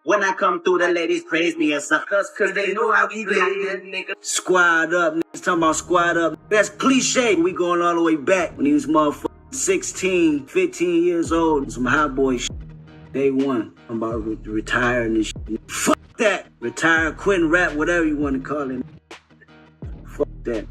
When I come through, the ladies praise me as suckers, cause they know how we live, nigga. Squad up, niggas talking about squad up. That's cliche. We going all the way back when he was motherfucking 16, 15 years old. Some hot boy shit. Day one. I'm about to retire and this shit. Fuck that. Retire, quit and rap, whatever you want to call it. Fuck that.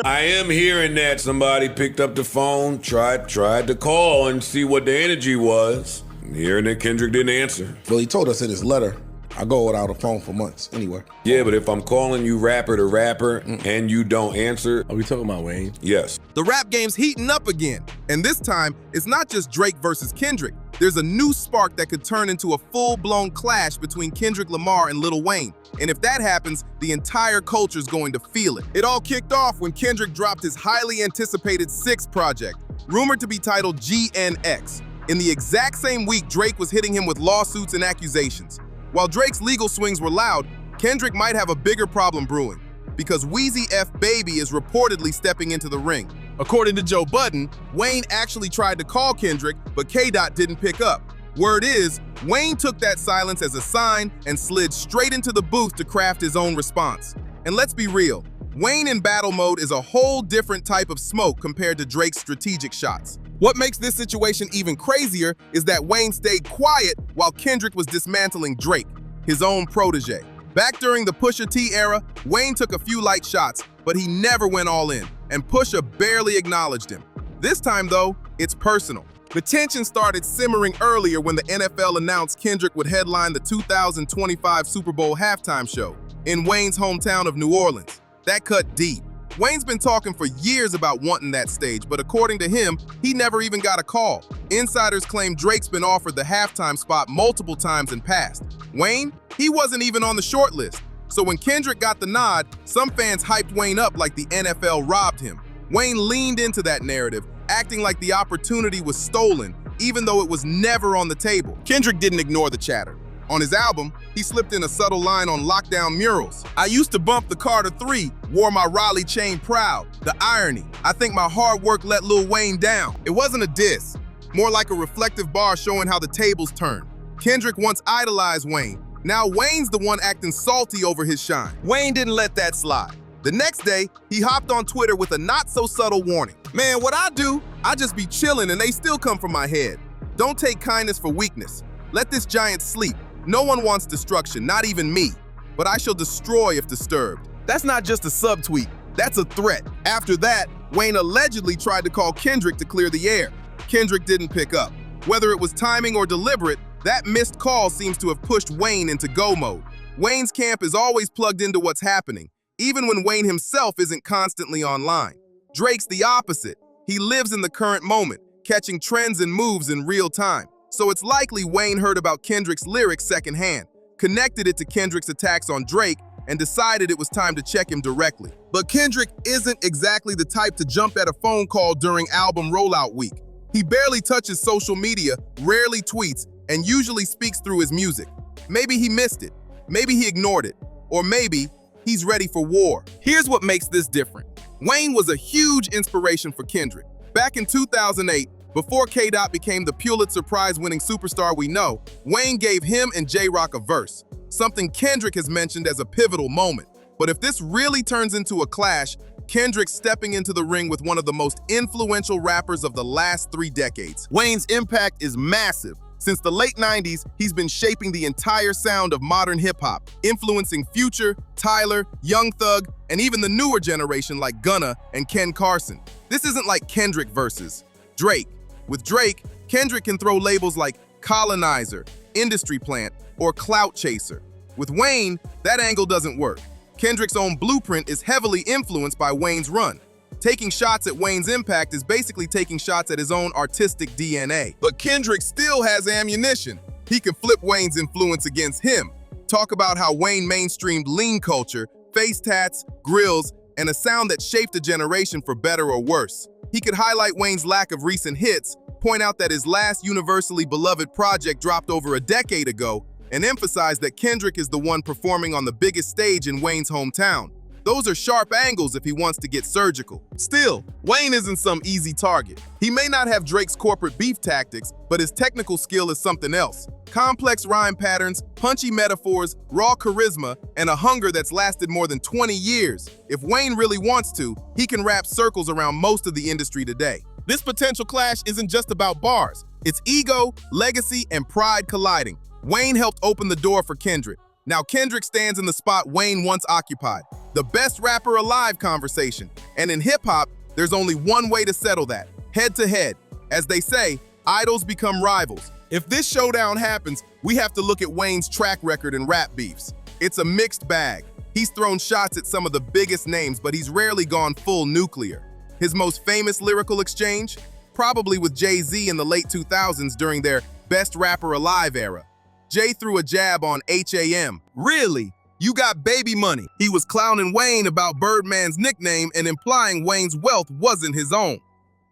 I am hearing that somebody picked up the phone, tried to call and see what the energy was. Hearing that Kendrick didn't answer. Well, he told us in his letter, I go without a phone for months anyway. Yeah, but if I'm calling you rapper to rapper and you don't answer. Are we talking about Wayne? Yes. The rap game's heating up again. And this time, it's not just Drake versus Kendrick. There's a new spark that could turn into a full-blown clash between Kendrick Lamar and Lil Wayne. And if that happens, the entire culture's going to feel it. It all kicked off when Kendrick dropped his highly anticipated 6th project, rumored to be titled GNX. In the exact same week, Drake was hitting him with lawsuits and accusations. While Drake's legal swings were loud, Kendrick might have a bigger problem brewing, because Weezy F Baby is reportedly stepping into the ring. According to Joe Budden, Wayne actually tried to call Kendrick, but K-Dot didn't pick up. Word is, Wayne took that silence as a sign and slid straight into the booth to craft his own response. And let's be real, Wayne in battle mode is a whole different type of smoke compared to Drake's strategic shots. What makes this situation even crazier is that Wayne stayed quiet while Kendrick was dismantling Drake, his own protege. Back during the Pusha T era, Wayne took a few light shots, but he never went all in, and Pusha barely acknowledged him. This time, though, it's personal. The tension started simmering earlier when the NFL announced Kendrick would headline the 2025 Super Bowl halftime show in Wayne's hometown of New Orleans. That cut deep. Wayne's been talking for years about wanting that stage, but according to him, he never even got a call. Insiders claim Drake's been offered the halftime spot multiple times in past. Wayne, he wasn't even on the short list. So when Kendrick got the nod, some fans hyped Wayne up like the NFL robbed him. Wayne leaned into that narrative, acting like the opportunity was stolen, even though it was never on the table. Kendrick didn't ignore the chatter. On his album, he slipped in a subtle line on lockdown murals. I used to bump the Carter 3, wore my Raleigh chain proud. The irony, I think my hard work let Lil Wayne down. It wasn't a diss, more like a reflective bar showing how the tables turn. Kendrick once idolized Wayne. Now Wayne's the one acting salty over his shine. Wayne didn't let that slide. The next day, he hopped on Twitter with a not-so-subtle warning. Man, what I do, I just be chilling and they still come from my head. Don't take kindness for weakness. Let this giant sleep. No one wants destruction, not even me. But I shall destroy if disturbed. That's not just a subtweet, that's a threat. After that, Wayne allegedly tried to call Kendrick to clear the air. Kendrick didn't pick up. Whether it was timing or deliberate, that missed call seems to have pushed Wayne into go mode. Wayne's camp is always plugged into what's happening, even when Wayne himself isn't constantly online. Drake's the opposite. He lives in the current moment, catching trends and moves in real time. So it's likely Wayne heard about Kendrick's lyrics secondhand, connected it to Kendrick's attacks on Drake, and decided it was time to check him directly. But Kendrick isn't exactly the type to jump at a phone call during album rollout week. He barely touches social media, rarely tweets, and usually speaks through his music. Maybe he missed it, maybe he ignored it, or maybe he's ready for war. Here's what makes this different. Wayne was a huge inspiration for Kendrick. Back in 2008, before K-Dot became the Pulitzer Prize-winning superstar we know, Wayne gave him and J-Rock a verse, something Kendrick has mentioned as a pivotal moment. But if this really turns into a clash, Kendrick's stepping into the ring with one of the most influential rappers of the last 3 decades. Wayne's impact is massive. Since the late 90s, he's been shaping the entire sound of modern hip-hop, influencing Future, Tyler, Young Thug, and even the newer generation like Gunna and Ken Carson. This isn't like Kendrick versus Drake. With Drake, Kendrick can throw labels like colonizer, industry plant, or clout chaser. With Wayne, that angle doesn't work. Kendrick's own blueprint is heavily influenced by Wayne's run. Taking shots at Wayne's impact is basically taking shots at his own artistic DNA. But Kendrick still has ammunition. He can flip Wayne's influence against him. Talk about how Wayne mainstreamed lean culture, face tats, grills, and a sound that shaped a generation for better or worse. He could highlight Wayne's lack of recent hits, point out that his last universally beloved project dropped over a decade ago, and emphasize that Kendrick is the one performing on the biggest stage in Wayne's hometown. Those are sharp angles if he wants to get surgical. Still, Wayne isn't some easy target. He may not have Drake's corporate beef tactics, but his technical skill is something else. Complex rhyme patterns, punchy metaphors, raw charisma, and a hunger that's lasted more than 20 years. If Wayne really wants to, he can wrap circles around most of the industry today. This potential clash isn't just about bars. It's ego, legacy, and pride colliding. Wayne helped open the door for Kendrick. Now Kendrick stands in the spot Wayne once occupied, the best rapper alive conversation. And in hip-hop, there's only one way to settle that, head-to-head. As they say, idols become rivals. If this showdown happens, we have to look at Wayne's track record in rap beefs. It's a mixed bag. He's thrown shots at some of the biggest names, but he's rarely gone full nuclear. His most famous lyrical exchange? Probably with Jay-Z in the late 2000s during their Best Rapper Alive era. Jay threw a jab on HAM. Really? You got baby money. He was clowning Wayne about Birdman's nickname and implying Wayne's wealth wasn't his own.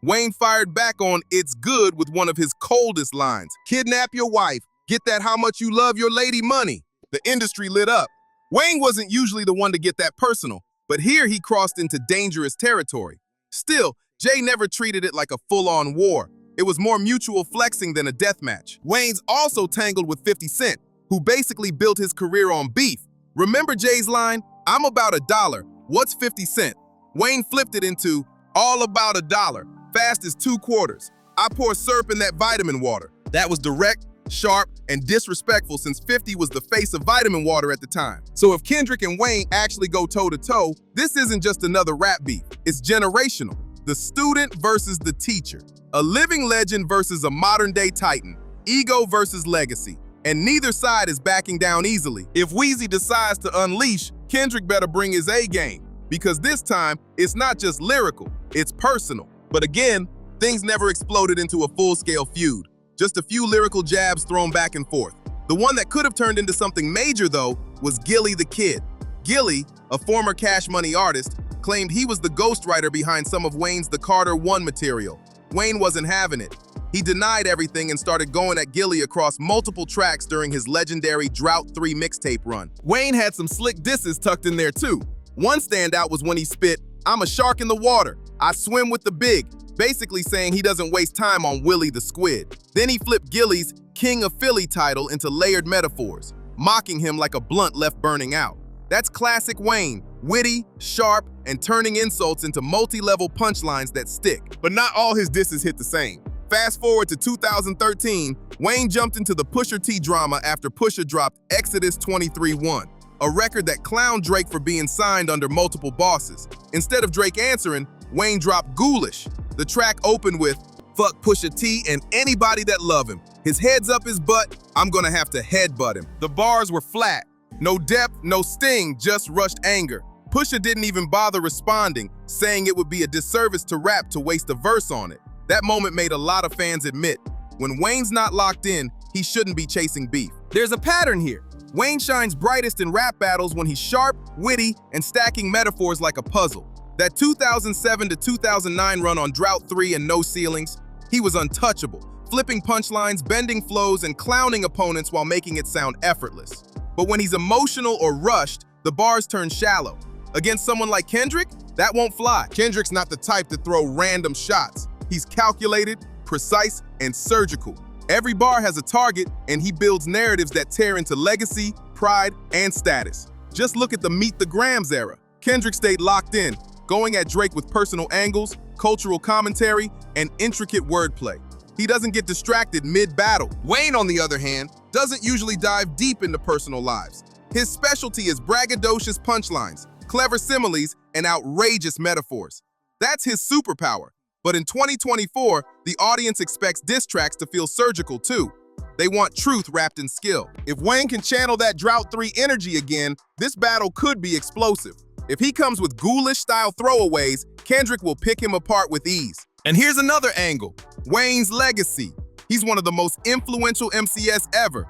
Wayne fired back on "It's good" with one of his coldest lines. Kidnap your wife, get that how much you love your lady money. The industry lit up. Wayne wasn't usually the one to get that personal, but here he crossed into dangerous territory. Still, Jay never treated it like a full-on war. It was more mutual flexing than a death match. Wayne's also tangled with 50 Cent, who basically built his career on beef. Remember Jay's line, "I'm about $1, what's 50 Cent?" Wayne flipped it into, "All about $1, fast as 2 quarters. I pour syrup in that vitamin water." That was direct, sharp, and disrespectful since 50 was the face of vitamin water at the time. So if Kendrick and Wayne actually go toe-to-toe, this isn't just another rap beef. It's generational. The student versus the teacher. A living legend versus a modern-day titan. Ego versus legacy. And neither side is backing down easily. If Weezy decides to unleash, Kendrick better bring his A game. Because this time, it's not just lyrical, it's personal. But again, things never exploded into a full-scale feud. Just a few lyrical jabs thrown back and forth. The one that could have turned into something major, though, was Gilly the Kid. Gilly, a former Cash Money artist, claimed he was the ghostwriter behind some of Wayne's The Carter 1 material. Wayne wasn't having it. He denied everything and started going at Gilly across multiple tracks during his legendary Drought 3 mixtape run. Wayne had some slick disses tucked in there too. One standout was when he spit, "I'm a shark in the water, I swim with the big," basically saying he doesn't waste time on Willie the Squid. Then he flipped Gilly's King of Philly title into layered metaphors, mocking him like a blunt left burning out. That's classic Wayne, witty, sharp, and turning insults into multi-level punchlines that stick. But not all his disses hit the same. Fast forward to 2013, Wayne jumped into the Pusha T drama after Pusha dropped Exodus 23:1, a record that clowned Drake for being signed under multiple bosses. Instead of Drake answering, Wayne dropped Ghoulish. The track opened with, "Fuck Pusha T and anybody that love him. His head's up his butt, I'm gonna have to headbutt him." The bars were flat. No depth, no sting, just rushed anger. Pusha didn't even bother responding, saying it would be a disservice to rap to waste a verse on it. That moment made a lot of fans admit, when Wayne's not locked in, he shouldn't be chasing beef. There's a pattern here. Wayne shines brightest in rap battles when he's sharp, witty, and stacking metaphors like a puzzle. That 2007 to 2009 run on Drought 3 and No Ceilings, he was untouchable, flipping punchlines, bending flows, and clowning opponents while making it sound effortless. But when he's emotional or rushed, the bars turn shallow. Against someone like Kendrick, that won't fly. Kendrick's not the type to throw random shots. He's calculated, precise, and surgical. Every bar has a target, and he builds narratives that tear into legacy, pride, and status. Just look at the Meet the Grams era. Kendrick stayed locked in, going at Drake with personal angles, cultural commentary, and intricate wordplay. He doesn't get distracted mid-battle. Wayne, on the other hand, doesn't usually dive deep into personal lives. His specialty is braggadocious punchlines, clever similes, and outrageous metaphors. That's his superpower. But in 2024, the audience expects diss tracks to feel surgical too. They want truth wrapped in skill. If Wayne can channel that Drought 3 energy again, this battle could be explosive. If he comes with ghoulish-style throwaways, Kendrick will pick him apart with ease. And here's another angle, Wayne's legacy. He's one of the most influential MCs ever.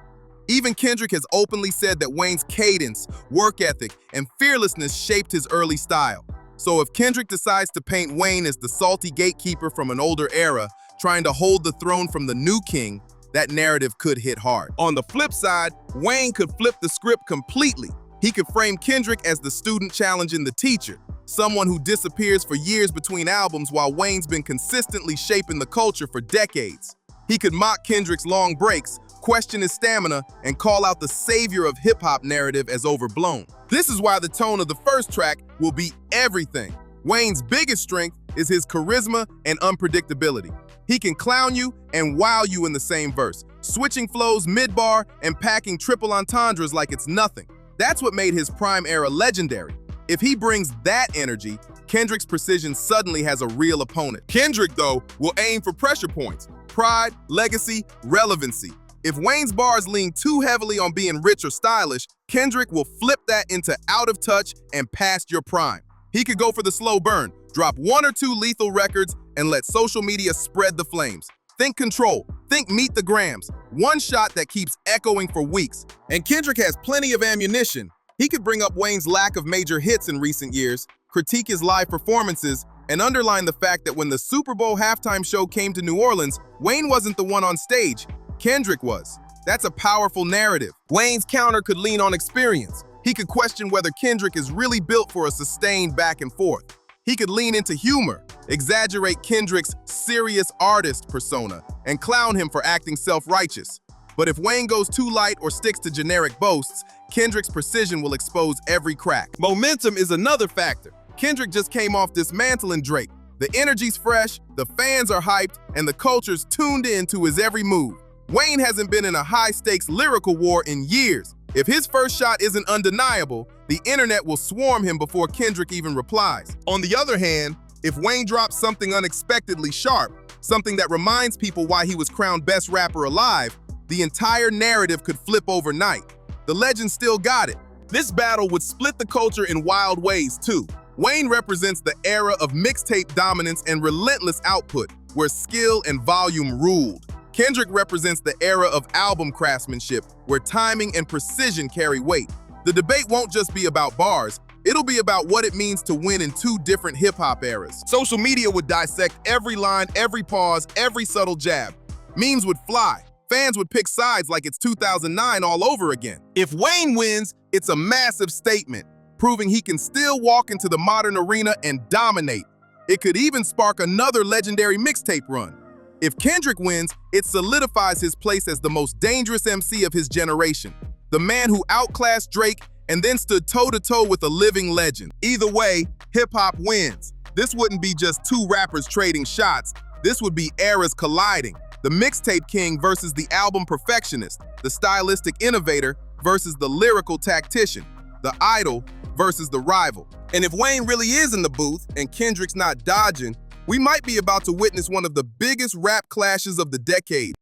Even Kendrick has openly said that Wayne's cadence, work ethic, and fearlessness shaped his early style. So if Kendrick decides to paint Wayne as the salty gatekeeper from an older era, trying to hold the throne from the new king, that narrative could hit hard. On the flip side, Wayne could flip the script completely. He could frame Kendrick as the student challenging the teacher, someone who disappears for years between albums while Wayne's been consistently shaping the culture for decades. He could mock Kendrick's long breaks, question his stamina, and call out the savior of hip-hop narrative as overblown. This is why the tone of the first track will be everything. Wayne's biggest strength is his charisma and unpredictability. He can clown you and wow you in the same verse, switching flows mid-bar and packing triple entendres like it's nothing. That's what made his prime era legendary. If he brings that energy, Kendrick's precision suddenly has a real opponent. Kendrick, though, will aim for pressure points, pride, legacy, relevancy. If Wayne's bars lean too heavily on being rich or stylish, Kendrick will flip that into out of touch and past your prime. He could go for the slow burn, drop 1 or 2 lethal records, and let social media spread the flames. Think Control, think Meet the Grams, one shot that keeps echoing for weeks. And Kendrick has plenty of ammunition. He could bring up Wayne's lack of major hits in recent years, critique his live performances, and underline the fact that when the Super Bowl halftime show came to New Orleans, Wayne wasn't the one on stage, Kendrick was. That's a powerful narrative. Wayne's counter could lean on experience. He could question whether Kendrick is really built for a sustained back and forth. He could lean into humor, exaggerate Kendrick's serious artist persona, and clown him for acting self-righteous. But if Wayne goes too light or sticks to generic boasts, Kendrick's precision will expose every crack. Momentum is another factor. Kendrick just came off dismantling Drake. The energy's fresh, the fans are hyped, and the culture's tuned in to his every move. Wayne hasn't been in a high-stakes lyrical war in years. If his first shot isn't undeniable, the internet will swarm him before Kendrick even replies. On the other hand, if Wayne drops something unexpectedly sharp, something that reminds people why he was crowned best rapper alive, the entire narrative could flip overnight. The legend still got it. This battle would split the culture in wild ways, too. Wayne represents the era of mixtape dominance and relentless output, where skill and volume ruled. Kendrick represents the era of album craftsmanship, where timing and precision carry weight. The debate won't just be about bars, it'll be about what it means to win in 2 different hip-hop eras. Social media would dissect every line, every pause, every subtle jab. Memes would fly. Fans would pick sides like it's 2009 all over again. If Wayne wins, it's a massive statement, proving he can still walk into the modern arena and dominate. It could even spark another legendary mixtape run. If Kendrick wins, it solidifies his place as the most dangerous MC of his generation, the man who outclassed Drake and then stood toe-to-toe with a living legend. Either way, hip-hop wins. This wouldn't be just 2 rappers trading shots. This would be eras colliding. The mixtape king versus the album perfectionist, the stylistic innovator versus the lyrical tactician, the idol versus the rival. And if Wayne really is in the booth and Kendrick's not dodging, we might be about to witness one of the biggest rap clashes of the decade.